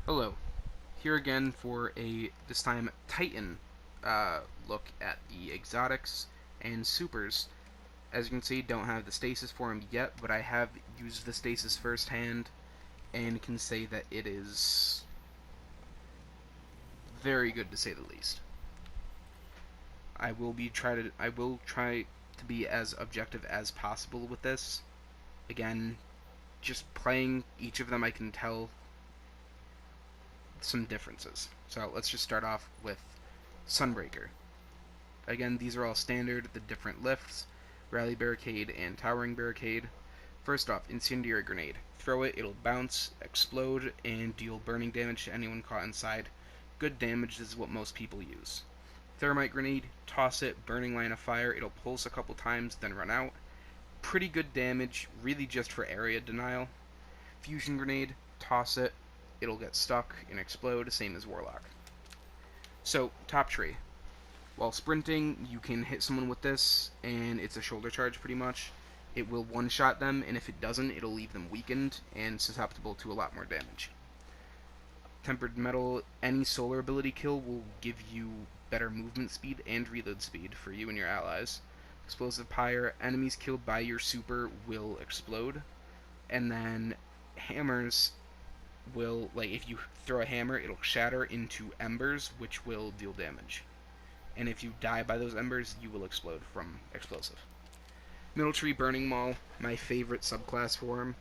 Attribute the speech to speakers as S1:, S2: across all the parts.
S1: Hello, here again for this time Titan look at the exotics and supers. As you can see, don't have the stasis for him yet, but I have used the stasis firsthand and can say that it is very good to say the least. I will try to be as objective as possible with this. Again, just playing each of them, I can tell some differences. So let's just start off with Sunbreaker. Again, these are all standard, the different lifts, Rally Barricade and Towering Barricade. First off, Incendiary Grenade. Throw it, it'll bounce, explode, and deal burning damage to anyone caught inside. Good damage, this is what most people use. Thermite Grenade, toss it, burning line of fire, it'll pulse a couple times, then run out. Pretty good damage, really just for area denial. Fusion Grenade, toss it, it'll get stuck and explode, same as Warlock. So, top tree. While sprinting, you can hit someone with this, and it's a shoulder charge pretty much. It will one-shot them, and if it doesn't, it'll leave them weakened and susceptible to a lot more damage. Tempered Metal, any solar ability kill will give you better movement speed and reload speed for you and your allies. Explosive Pyre, enemies killed by your super will explode. And then hammers will, like, if you throw a hammer, it'll shatter into embers, which will deal damage. And if you die by those embers, you will explode from explosive. Middle Tree Burning Maul, my favorite subclass for him.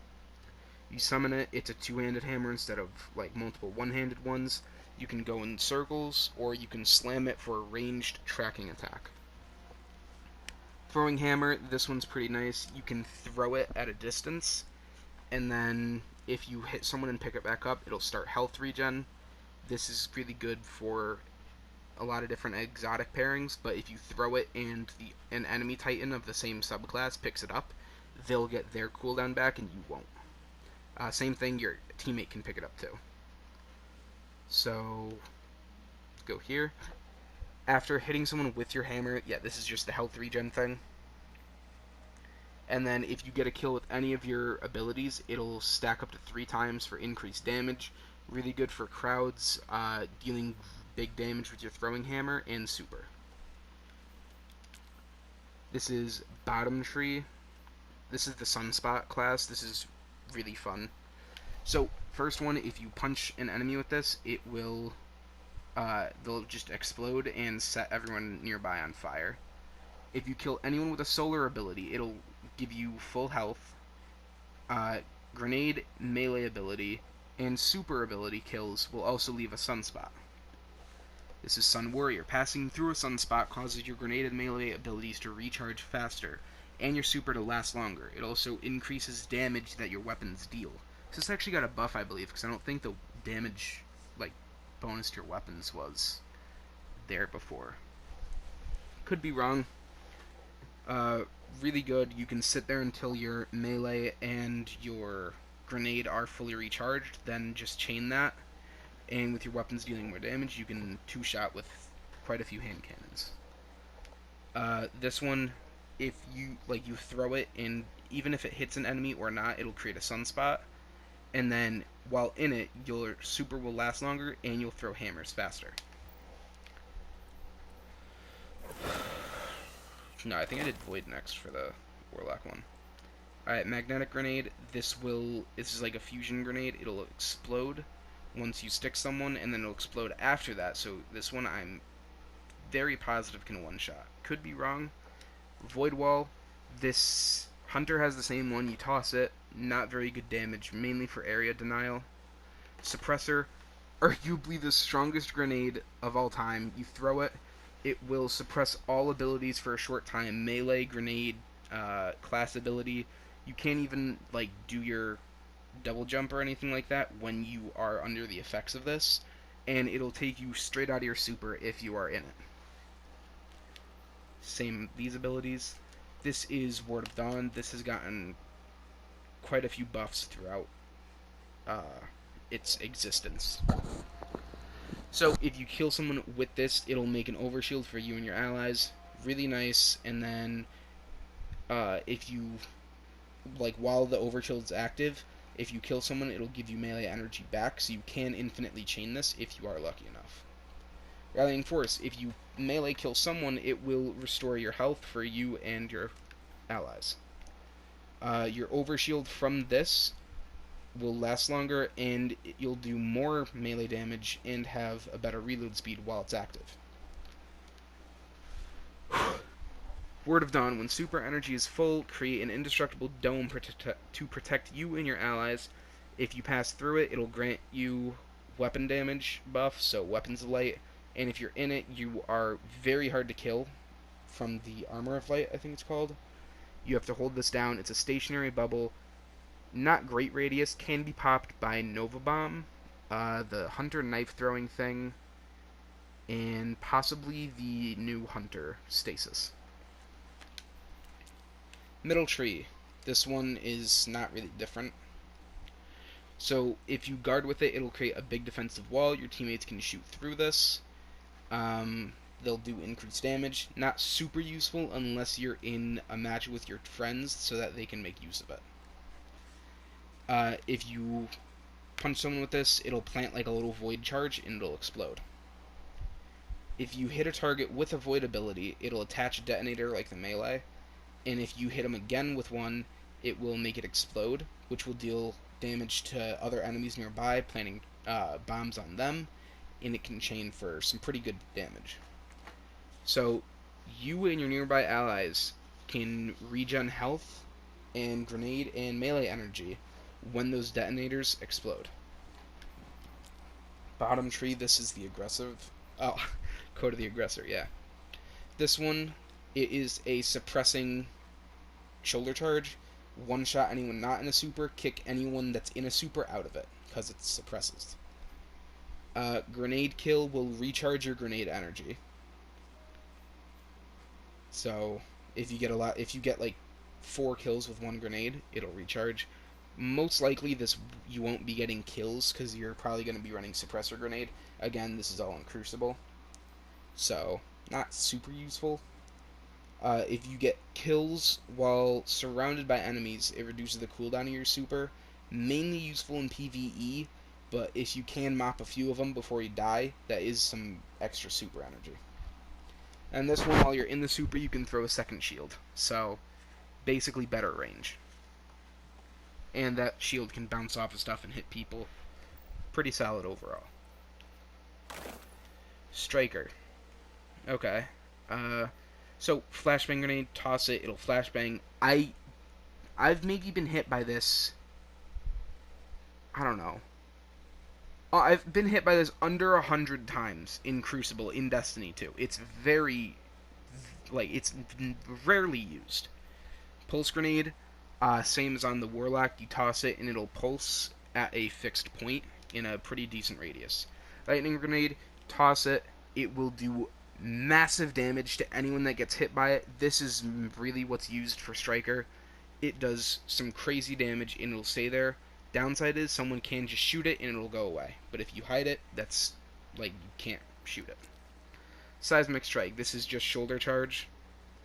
S1: You summon it, it's a two-handed hammer instead of like multiple one-handed ones. You can go in circles, or you can slam it for a ranged tracking attack. Throwing Hammer, this one's pretty nice. You can throw it at a distance, and then if you hit someone and pick it back up, it'll start health regen. This is really good for a lot of different exotic pairings, but if you throw it and an enemy titan of the same subclass picks it up, they'll get their cooldown back and you won't. Same thing, your teammate can pick it up too. So, let's go here. After hitting someone with your hammer, yeah, this is just the health regen thing. And then if you get a kill with any of your abilities, it'll stack up to 3 times for increased damage. Really good for crowds, dealing big damage with your throwing hammer, and super. This is Bottom Tree. This is the Sunspot class. This is really fun. So, first one, if you punch an enemy with this, it will, they'll just explode and set everyone nearby on fire. If you kill anyone with a solar ability, it'll give you full health, grenade melee ability, and super ability kills will also leave a sunspot. This is Sun Warrior. Passing through a sunspot causes your grenade and melee abilities to recharge faster, and your super to last longer. It also increases damage that your weapons deal. So it's actually got a buff, I believe, because I don't think the damage, like, bonus to your weapons was there before. Could be wrong. Really good. You can sit there until your melee and your grenade are fully recharged, then just chain that, and with your weapons dealing more damage, you can two-shot with quite a few hand cannons. This one, if you you throw it, and even if it hits an enemy or not, it'll create a sunspot, and then while in it, your super will last longer, and you'll throw hammers faster. No, I think I did Void next for the Warlock one. Alright, Magnetic Grenade. This is like a fusion grenade. It'll explode once you stick someone, and then it'll explode after that. So this one I'm very positive can one-shot. Could be wrong. Void Wall. This Hunter has the same one. You toss it. Not very good damage, mainly for area denial. Suppressor. Arguably the strongest grenade of all time. You throw it. It will suppress all abilities for a short time. Melee, grenade, class ability. You can't even do your double jump or anything like that when you are under the effects of this, and it'll take you straight out of your super if you are in it. Same these abilities. This is Ward of Dawn. This has gotten quite a few buffs throughout its existence. So if you kill someone with this, it'll make an overshield for you and your allies. Really nice. And then if you while the overshield's active, If you kill someone, it'll give you melee energy back, so you can infinitely chain this if you are lucky enough. Rallying Force, if you melee kill someone, it will restore your health for you and your allies. Your overshield from this will last longer, and you'll do more melee damage and have a better reload speed while it's active. Word of Dawn, when super energy is full, create an indestructible dome to protect you and your allies. If you pass through it, it'll grant you weapon damage buff, so Weapons of Light, and if you're in it, you are very hard to kill from the Armor of Light, I think it's called. You have to hold this down. It's a stationary bubble. Not great radius, can be popped by Nova Bomb, the Hunter knife throwing thing, and possibly the new Hunter Stasis. Middle Tree. This one is not really different. So if you guard with it, it'll create a big defensive wall. Your teammates can shoot through this. They'll do increased damage. Not super useful unless you're in a match with your friends so that they can make use of it. If you punch someone with this, it'll plant like a little void charge and it'll explode. If you hit a target with a void ability, it'll attach a detonator like the melee, and if you hit them again with one, it will make it explode, which will deal damage to other enemies nearby, planting bombs on them, and it can chain for some pretty good damage. So you and your nearby allies can regen health and grenade and melee energy when those detonators explode. Bottom tree, this is the aggressive. Oh, Code of the Aggressor, yeah. This one, it is a suppressing shoulder charge. One shot anyone not in a super, kick anyone that's in a super out of it, because it suppresses. Grenade kill will recharge your grenade energy. So if you get like 4 kills with one grenade, it'll recharge. Most likely you won't be getting kills because you're probably going to be running suppressor grenade. Again, this is all in Crucible, so not super useful. If you get kills while surrounded by enemies, it reduces the cooldown of your super. Mainly useful in PvE, but if you can mop a few of them before you die, that is some extra super energy. And this one, while you're in the super, you can throw a second shield, so basically better range. And that shield can bounce off of stuff and hit people. Pretty solid overall. Striker. Okay. So flashbang grenade, toss it, it'll flashbang. I've maybe been hit by this. I don't know. I've been hit by this under 100 times in Crucible in Destiny 2. It's very, it's rarely used. Pulse grenade, same as on the Warlock. You toss it and it'll pulse at a fixed point in a pretty decent radius. Lightning grenade, toss it, it will do massive damage to anyone that gets hit by it. This is really what's used for Striker. It does some crazy damage and it'll stay there. Downside is someone can just shoot it and it'll go away. But if you hide it, that's like you can't shoot it. Seismic Strike. This is just shoulder charge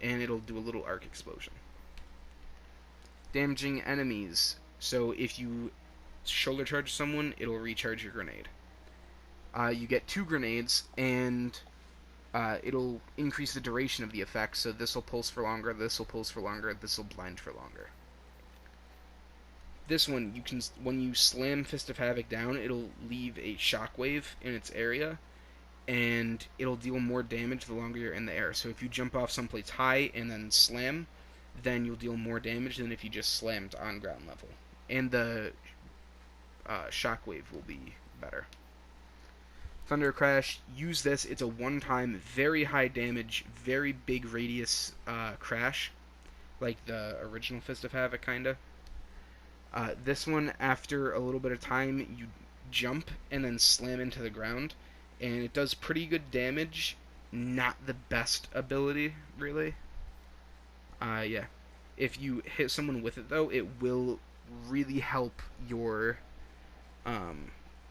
S1: and it'll do a little arc explosion. Damaging enemies. So if you shoulder charge someone, it'll recharge your grenade. You get 2 grenades and it'll increase the duration of the effect, so this will pulse for longer, this will pulse for longer, this will blind for longer. This one, when you slam Fist of Havoc down, it'll leave a shockwave in its area, and it'll deal more damage the longer you're in the air. So if you jump off someplace high and then slam, then you'll deal more damage than if you just slammed on ground level. And the shockwave will be better. Thunder Crash, use this. It's a one-time, very high damage, very big radius crash, like the original Fist of Havoc, kinda. This one, after a little bit of time, you jump and then slam into the ground, and it does pretty good damage. Not the best ability, really. Yeah. If you hit someone with it, though, it will really help your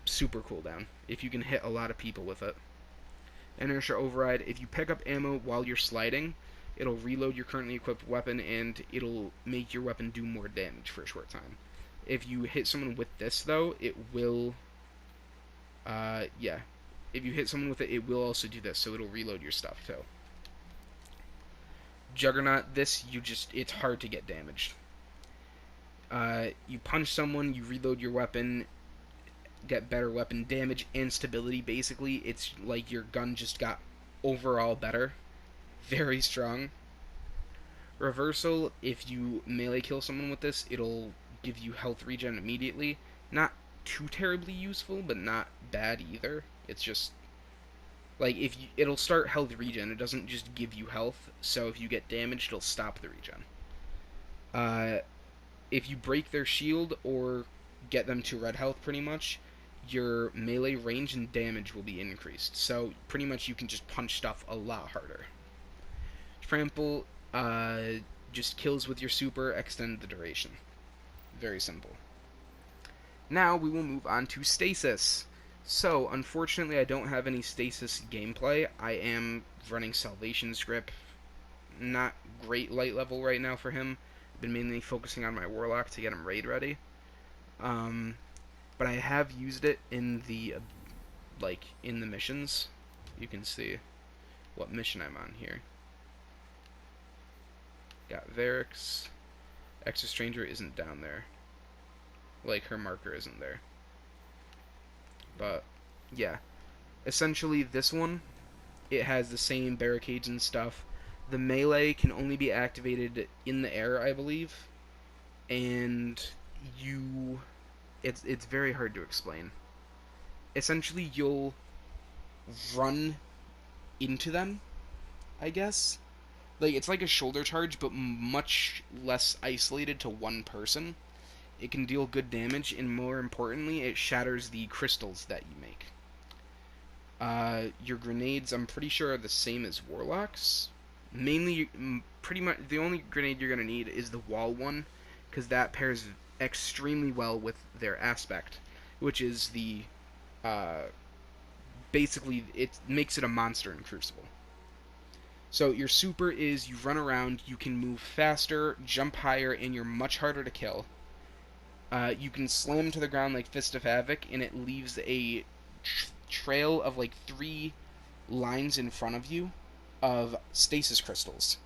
S1: super cooldown if you can hit a lot of people with it. Inertia Override, if you pick up ammo while you're sliding, it'll reload your currently equipped weapon and it'll make your weapon do more damage for a short time. If you hit someone with this, though, it will, yeah. If you hit someone with it, it will also do this, so it'll reload your stuff, too. Juggernaut, it's hard to get damaged. You punch someone, you reload your weapon, get better weapon damage and stability, basically. It's like your gun just got overall better. Very strong. Reversal, if you melee kill someone with this, it'll give you health regen immediately. Not too terribly useful, but not bad either. It's just like it'll start health regen. It doesn't just give you health. So if you get damaged, it'll stop the regen. If you break their shield or get them to red health, pretty much, your melee range and damage will be increased. So pretty much you can just punch stuff a lot harder. Trample, just kills with your super, extend the duration. Very simple. Now we will move on to Stasis. So, unfortunately I don't have any Stasis gameplay. I am running Salvation's Grip. Not great light level right now for him. I've been mainly focusing on my Warlock to get him raid ready. But I have used it in the, in the missions. You can see what mission I'm on here. Got Varix. Extra Stranger isn't down there. Like, her marker isn't there. But, yeah. Essentially, this one, it has the same barricades and stuff. The melee can only be activated in the air, I believe. And it's very hard to explain. Essentially, you'll run into them, I guess. Like, it's like a shoulder charge, but much less isolated to one person. It can deal good damage, and more importantly, it shatters the crystals that you make. Your grenades, I'm pretty sure, are the same as Warlock's. Mainly, pretty much, the only grenade you're going to need is the wall one, because that pairs extremely well with their aspect, which is the, basically, it makes it a monster in Crucible. So your super is you run around, you can move faster, jump higher, and you're much harder to kill. You can slam to the ground like Fist of Havoc, and it leaves a trail of like 3 lines in front of you of stasis crystals,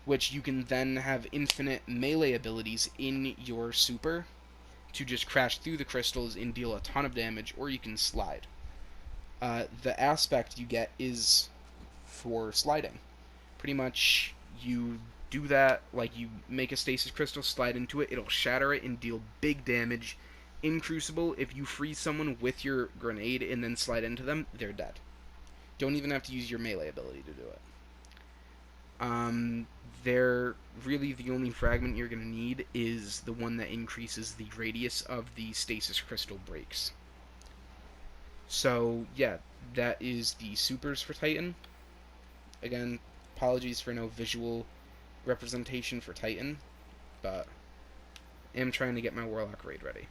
S1: which you can then have infinite melee abilities in your super to just crash through the crystals and deal a ton of damage, or you can slide. The aspect you get is for sliding. Pretty much, you do that, like you make a stasis crystal, slide into it, it'll shatter it and deal big damage. In Crucible, if you freeze someone with your grenade and then slide into them, they're dead. Don't even have to use your melee ability to do it. They're really the only fragment you're going to need is the one that increases the radius of the stasis crystal breaks. So, yeah, that is the supers for Titan. Again, apologies for no visual representation for Titan, but I am trying to get my Warlock raid ready.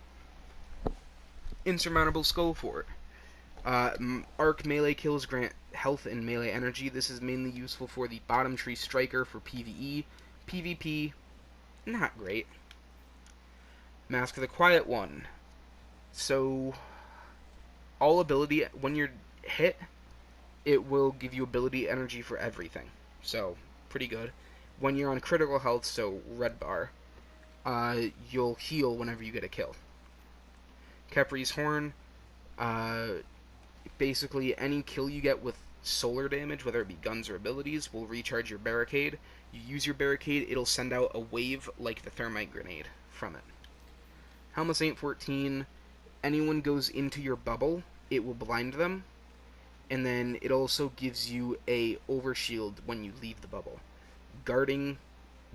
S1: Insurmountable Skull Fort. Arc melee kills grant health and melee energy. This is mainly useful for the Bottom Tree Striker for PvE. PvP, not great. Mask of the Quiet One. So, all ability, when you're hit, it will give you ability energy for everything. So, pretty good. When you're on critical health, so red bar, you'll heal whenever you get a kill. Khepri's Horn, basically any kill you get with solar damage, whether it be guns or abilities, will recharge your barricade. You use your barricade, it'll send out a wave like the thermite grenade from it. Helm of Saint 14, anyone goes into your bubble, it will blind them, and then it also gives you a overshield when you leave the bubble. Guarding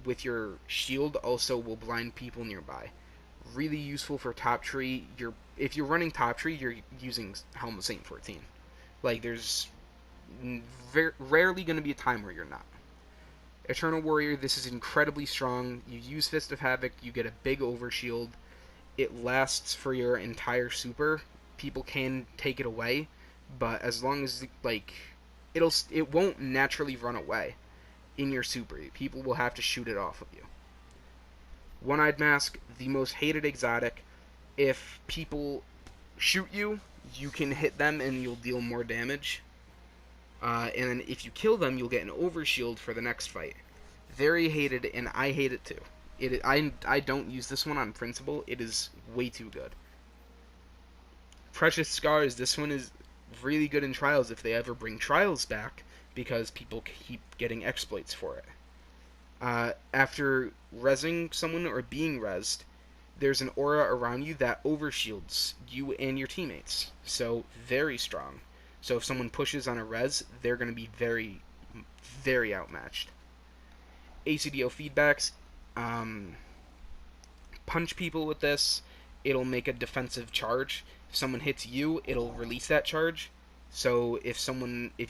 S1: with your shield also will blind people nearby. Really useful for top tree. If you're running top tree, you're using Helm of Saint 14. Like, there's rarely going to be a time where you're not. Eternal Warrior, this is incredibly strong. You use Fist of Havoc, you get a big overshield. It lasts for your entire super. People can take it away, but as long as, like, it won't naturally run away in your super. People will have to shoot it off of you. One-Eyed Mask, the most hated exotic. If people shoot you, you can hit them and you'll deal more damage. And then if you kill them, you'll get an overshield for the next fight. Very hated, and I hate it too. I don't use this one on principle. It is way too good. Precious Scars, this one is really good in Trials if they ever bring Trials back, because people keep getting exploits for it. After rezzing someone or being rezzed, there's an aura around you that overshields you and your teammates. So, very strong. So if someone pushes on a res, they're going to be very, very outmatched. ACDO feedbacks. Punch people with this. It'll make a defensive charge. If someone hits you, it'll release that charge. So if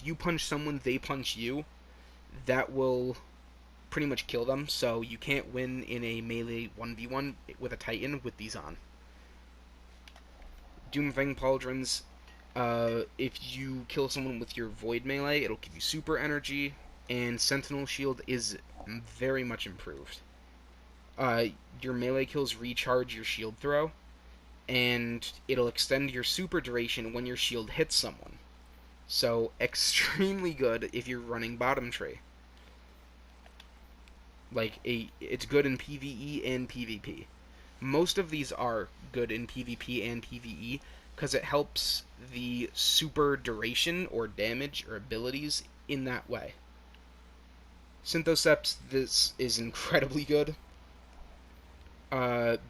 S1: you punch someone, they punch you, that will pretty much kill them. So you can't win in a melee 1v1 with a Titan with these on. Doomfang Pauldrons. If you kill someone with your Void melee, it'll give you super energy, and Sentinel Shield is very much improved. Your melee kills recharge your shield throw, and it'll extend your super duration when your shield hits someone. So, extremely good if you're running bottom tree. It's good in PvE and PvP. Most of these are good in PvP and PvE, because it helps the super duration or damage or abilities in that way. Synthoceps, this is incredibly good.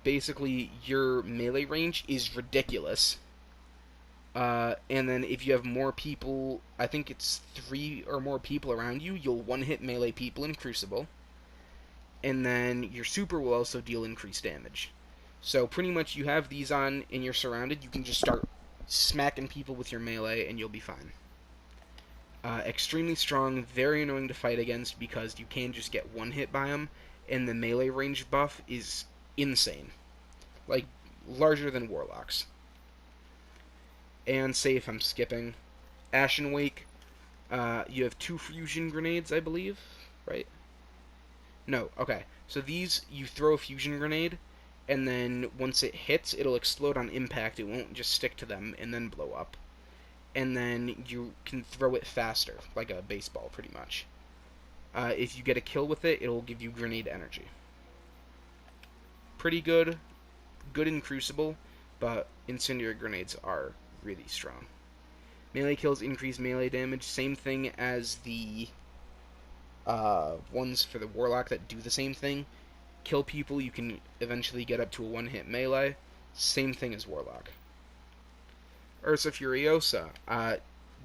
S1: Basically, your melee range is ridiculous. And then if you have more people, I think it's 3 or more people around you, you'll one-hit melee people in Crucible. And then your super will also deal increased damage. So pretty much you have these on and you're surrounded, you can just start smacking people with your melee and you'll be fine. Extremely strong, very annoying to fight against because you can just get one hit by them, and the melee range buff is insane. Like, larger than Warlocks. And say if I'm skipping, Ashen Wake, you have 2 fusion grenades, I believe, right? No, okay. So these, you throw a fusion grenade, and then once it hits, it'll explode on impact. It won't just stick to them and then blow up. And then you can throw it faster, like a baseball, pretty much. If you get a kill with it, it'll give you grenade energy. Pretty good. Good in Crucible, but incendiary grenades are really strong. Melee kills increase melee damage. Same thing as the ones for the Warlock that do the same thing. Kill people, you can eventually get up to a one-hit melee. Same thing as Warlock. Ursa Furiosa.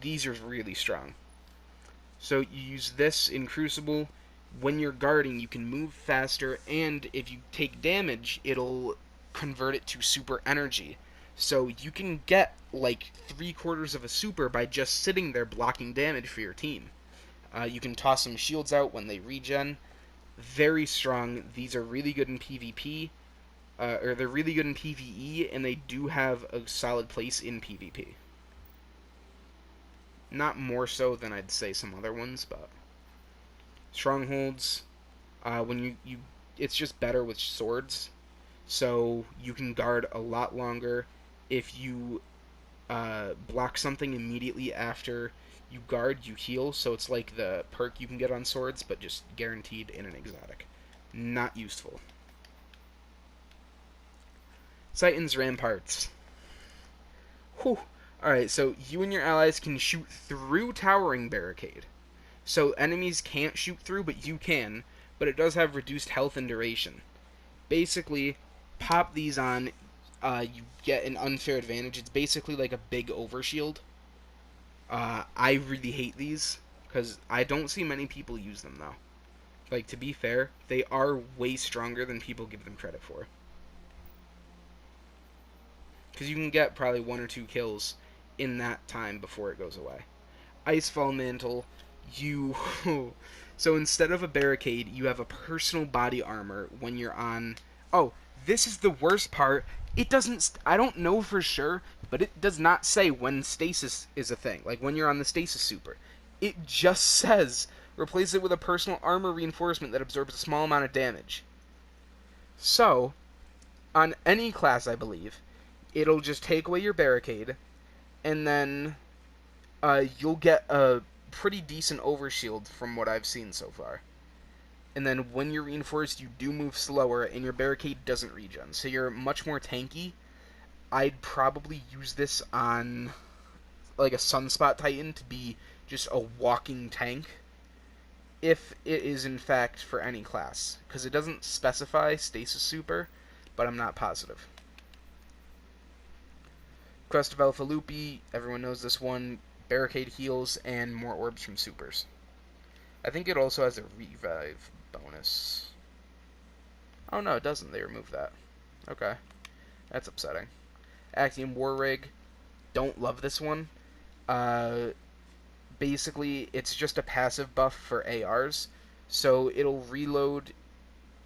S1: These are really strong. So you use this in Crucible. When you're guarding, you can move faster, and if you take damage, it'll convert it to super energy. So you can get like 3/4 of a super by just sitting there blocking damage for your team. You can toss some shields out when they regen. Very strong. These are really good in PvP. Or they're really good in PvE, and they do have a solid place in PvP. Not more so than I'd say some other ones, but Strongholds, when you it's just better with swords, so you can guard a lot longer. If you block something immediately after you guard, you heal, so it's like the perk you can get on swords, but just guaranteed in an exotic. Not useful. Titan's Ramparts. Whew. Alright, so you and your allies can shoot through Towering Barricade. So enemies can't shoot through, but you can. But it does have reduced health and duration. Basically, pop these on, you get an unfair advantage. It's basically like a big overshield. I really hate these, because I don't see many people use them, though. Like, to be fair, they are way stronger than people give them credit for. Because you can get probably 1 or 2 kills in that time before it goes away. Icefall Mantle, so instead of a barricade, you have a personal body armor when you're on... Oh, this is the worst part. It doesn't... I don't know for sure, but it does not say when stasis is a thing. Like, when you're on the stasis super. It just says, replace it with a personal armor reinforcement that absorbs a small amount of damage. So, on any class, I believe, it'll just take away your barricade, and then you'll get a pretty decent overshield from what I've seen so far. And then when you're reinforced, you do move slower, and your barricade doesn't regen, so you're much more tanky. I'd probably use this on like a Sunspot Titan to be just a walking tank, if it is in fact for any class, because it doesn't specify Stasis Super, but I'm not positive. Crest of Alpha Lupi, everyone knows this one. Barricade heals and more orbs from supers. I think it also has a revive bonus. Oh no, it doesn't. They removed that. Okay. That's upsetting. Axiom War Rig. Don't love this one. Basically, it's just a passive buff for ARs. So it'll reload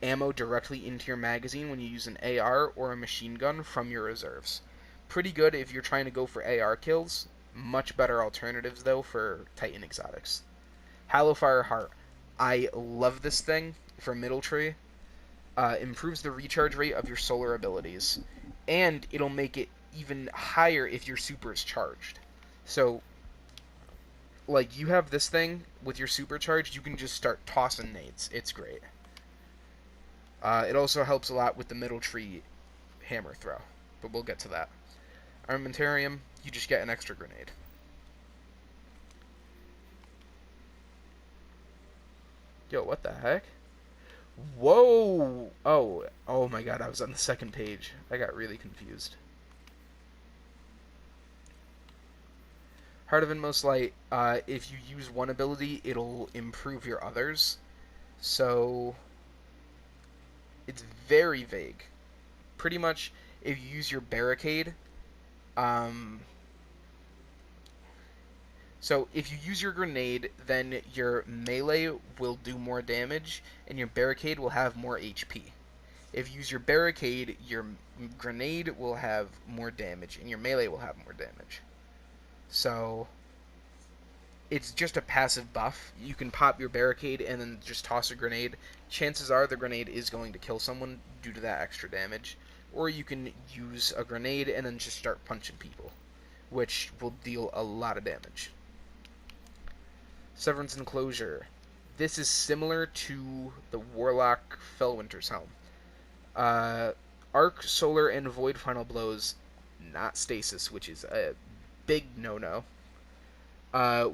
S1: ammo directly into your magazine when you use an AR or a machine gun from your reserves. Pretty good if you're trying to go for AR kills. Much better alternatives, though, for Titan exotics. Hallowfire Heart. I love this thing for middle tree. Improves the recharge rate of your solar abilities. And it'll make it even higher if your super is charged. So, like, you have this thing with your supercharged, you can just start tossing nades. It's great. It also helps a lot with the middle tree hammer throw, but we'll get to that. Armamentarium, you just get an extra grenade. Yo, what the heck? Whoa! Oh my god, I was on the second page. I got really confused. Heart of Inmost Light, if you use one ability, it'll improve your others. So, it's very vague. Pretty much, if you use your barricade, so if you use your grenade, then your melee will do more damage, and your barricade will have more HP. If you use your barricade, your grenade will have more damage, and your melee will have more damage. So, it's just a passive buff. You can pop your barricade and then just toss a grenade. Chances are the grenade is going to kill someone due to that extra damage. Or you can use a grenade and then just start punching people, which will deal a lot of damage. Severance Enclosure. This is similar to the Warlock Fellwinter's Helm. Arc, Solar, and Void Final Blows, not Stasis, which is a big no-no,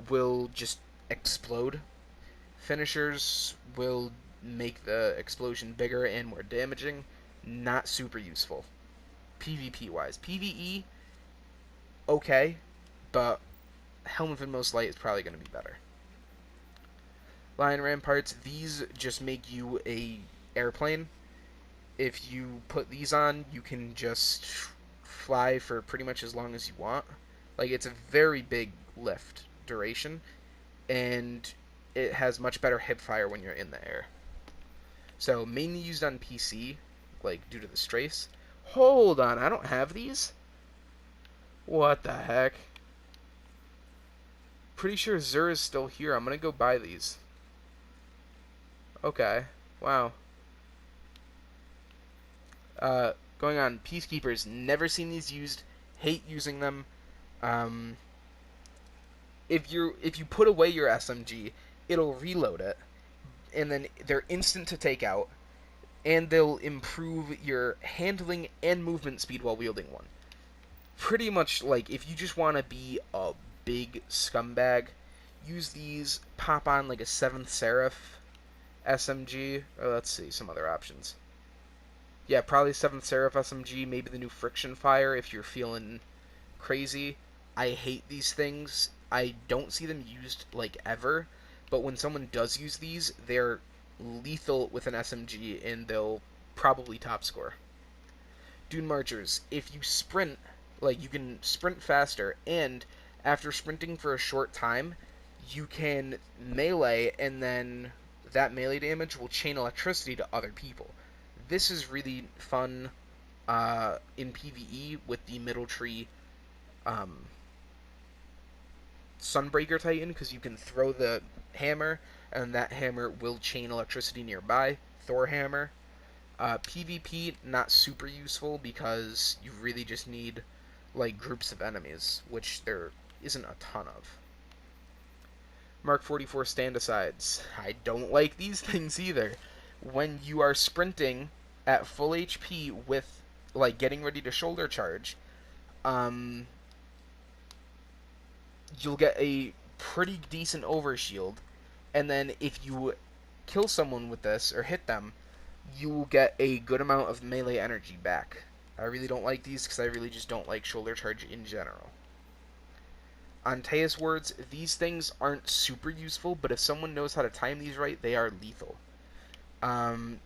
S1: will just explode. Finishers will make the explosion bigger and more damaging. Not super useful. PvP-wise. PvE, okay, but Helm of Inmost Light is probably going to be better. Lion Ramparts, these just make you a airplane. If you put these on, you can just fly for pretty much as long as you want. Like, it's a very big lift duration, and it has much better hip fire when you're in the air. So, mainly used on PC, like, due to the strafe. Hold on, I don't have these? What the heck? Pretty sure Zur is still here. I'm gonna go buy these. Okay. Wow. Going on. Peacekeepers. Never seen these used. Hate using them. If you put away your SMG, it'll reload it, and then they're instant to take out, and they'll improve your handling and movement speed while wielding one. Pretty much, like, if you just want to be a big scumbag, use these, pop on, like, a 7th Seraph SMG, or let's see, some other options. Yeah, probably 7th Seraph SMG, maybe the new Friction Fire if you're feeling crazy. I hate these things. I don't see them used, like, ever, but when someone does use these, they're lethal with an SMG, and they'll probably top score. Dune Marchers. If you sprint, like, you can sprint faster, and after sprinting for a short time, you can melee, and then that melee damage will chain electricity to other people. This is really fun in PvE with the middle tree Sunbreaker Titan, because you can throw the hammer, and that hammer will chain electricity nearby. Thor Hammer. PvP, not super useful because you really just need like groups of enemies, which there isn't a ton of. Mark 44 stand-asides. I don't like these things either. When you are sprinting at full HP with, like, getting ready to shoulder charge, you'll get a pretty decent overshield, and then if you kill someone with this, or hit them, you will get a good amount of melee energy back. I really don't like these because I really just don't like shoulder charge in general. On Teus wards, these things aren't super useful, but if someone knows how to time these right, they are lethal.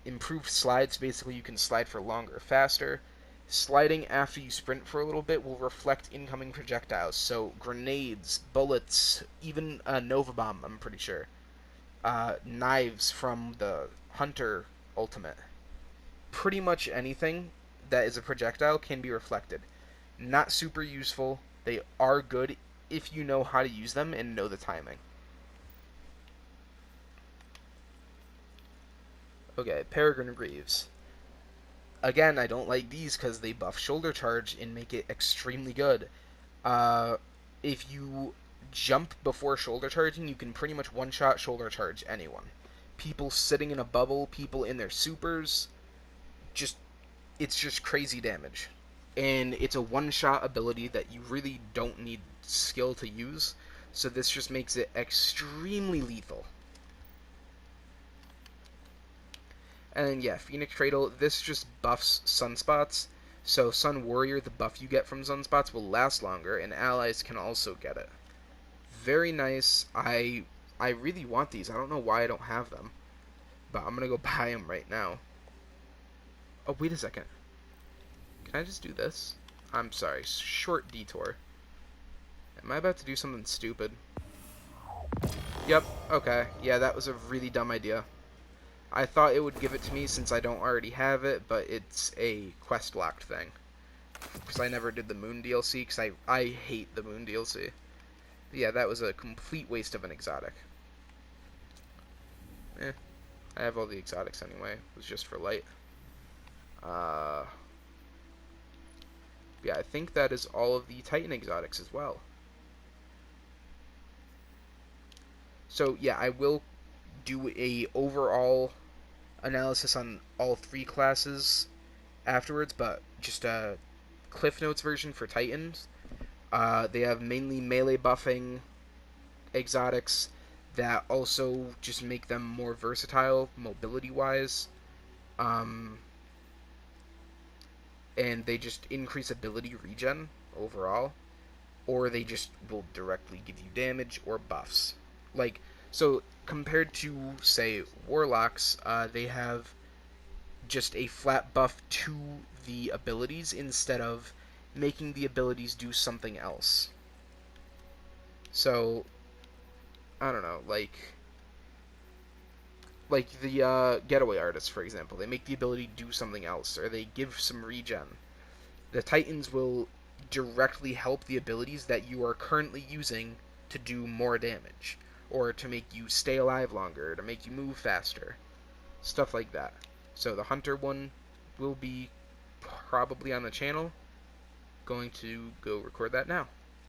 S1: Improved slides, basically you can slide for longer, faster. Sliding after you sprint for a little bit will reflect incoming projectiles, so grenades, bullets, even a Nova Bomb, I'm pretty sure. Knives from the Hunter ultimate. Pretty much anything that is a projectile can be reflected. Not super useful, they are good if you know how to use them and know the timing. Okay, Peregrine Greaves. Again, I don't like these because they buff shoulder charge and make it extremely good. If you jump before shoulder charging, you can pretty much one-shot shoulder charge anyone. People sitting in a bubble, people in their supers, it's just crazy damage. And it's a one-shot ability that you really don't need skill to use, so this just makes it extremely lethal. And then, yeah, Phoenix Cradle, this just buffs sunspots, so Sun Warrior, the buff you get from sunspots, will last longer, and allies can also get it. Very nice. I really want these. I don't know why I don't have them, but I'm gonna go buy them right now. Oh, wait a second. Can I just do this? I'm sorry, short detour. Am I about to do something stupid? Yep, okay. Yeah, that was a really dumb idea. I thought it would give it to me since I don't already have it, but it's a quest locked thing. Because I never did the Moon DLC, because I hate the Moon DLC. But yeah, that was a complete waste of an exotic. I have all the exotics anyway. It was just for light. Yeah, I think that is all of the Titan exotics as well. So yeah, I will do a overall analysis on all three classes afterwards, but just a Cliff Notes version for Titans. They have mainly melee buffing exotics that also just make them more versatile mobility-wise. And they just increase ability regen overall, or they just will directly give you damage or buffs. Like, so compared to, say, Warlocks, they have just a flat buff to the abilities instead of making the abilities do something else. So, I don't know, like the Getaway Artists, for example. They make the ability do something else, or they give some regen. The Titans will directly help the abilities that you are currently using to do more damage, or to make you stay alive longer, to make you move faster. Stuff like that. So the Hunter one will be probably on the channel. Going to go record that now.